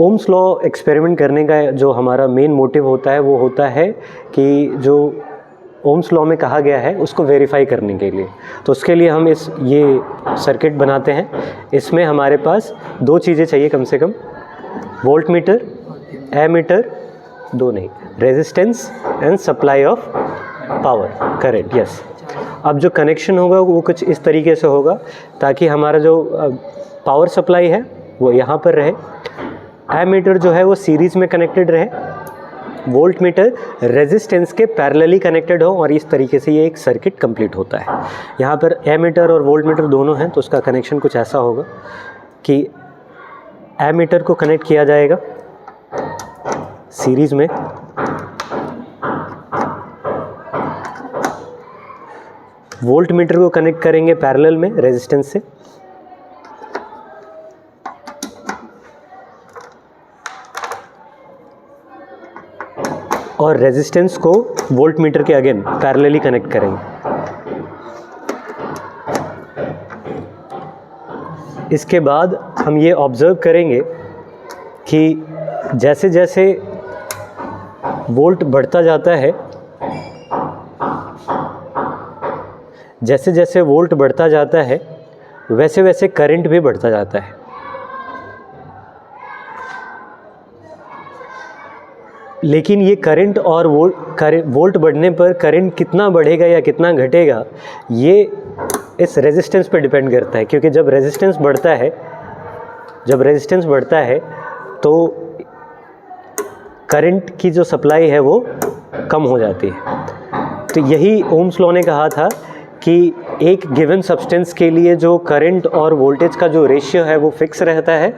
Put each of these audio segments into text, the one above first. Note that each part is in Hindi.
ओम्स लॉ एक्सपेरिमेंट करने का जो हमारा मेन मोटिव होता है वो होता है कि जो ओम्स लॉ में कहा गया है उसको वेरीफाई करने के लिए। तो उसके लिए हम ये सर्किट बनाते हैं। इसमें हमारे पास दो चीज़ें चाहिए कम से कम, वोल्ट मीटर, एमीटर, दो नहीं, resistance and supply of power current. Yes, अब जो कनेक्शन होगा वो कुछ इस तरीके से होगा ताकि हमारा जो पावर सप्लाई है वो यहाँ पर रहे, एमीटर जो है वो सीरीज़ में कनेक्टेड रहे, वोल्ट मीटर रेजिस्टेंस के पैरेलली कनेक्टेड हो, और इस तरीके से ये एक सर्किट कंप्लीट होता है। यहाँ पर एमीटर और वोल्ट मीटर दोनों हैं, तो उसका कनेक्शन कुछ ऐसा होगा कि एमीटर को कनेक्ट किया जाएगा सीरीज़ में, वोल्ट मीटर को कनेक्ट करेंगे पैरेलल में रेजिस्टेंस से, और रेजिस्टेंस को वोल्ट मीटर के अगेन पैरेलली कनेक्ट करेंगे। इसके बाद हम ये ऑब्ज़र्व करेंगे कि जैसे जैसे वोल्ट बढ़ता जाता है, जैसे जैसे वोल्ट बढ़ता जाता है वैसे वैसे करंट भी बढ़ता जाता है। लेकिन ये करंट और वोल्ट बढ़ने पर करंट कितना बढ़ेगा या कितना घटेगा ये इस रेजिस्टेंस पर डिपेंड करता है, क्योंकि जब रेजिस्टेंस बढ़ता है तो करंट की जो सप्लाई है वो कम हो जाती है। तो यही ओम्स लॉ ने कहा था कि एक गिवन सब्सटेंस के लिए जो करंट और वोल्टेज का जो रेशियो है वो फिक्स रहता है,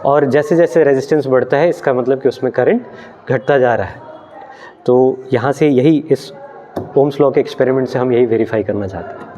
और जैसे जैसे रेजिस्टेंस बढ़ता है इसका मतलब कि उसमें करंट घटता जा रहा है। तो यहाँ से यही इस ओम्स लॉ के एक्सपेरिमेंट से हम यही वेरीफाई करना चाहते हैं।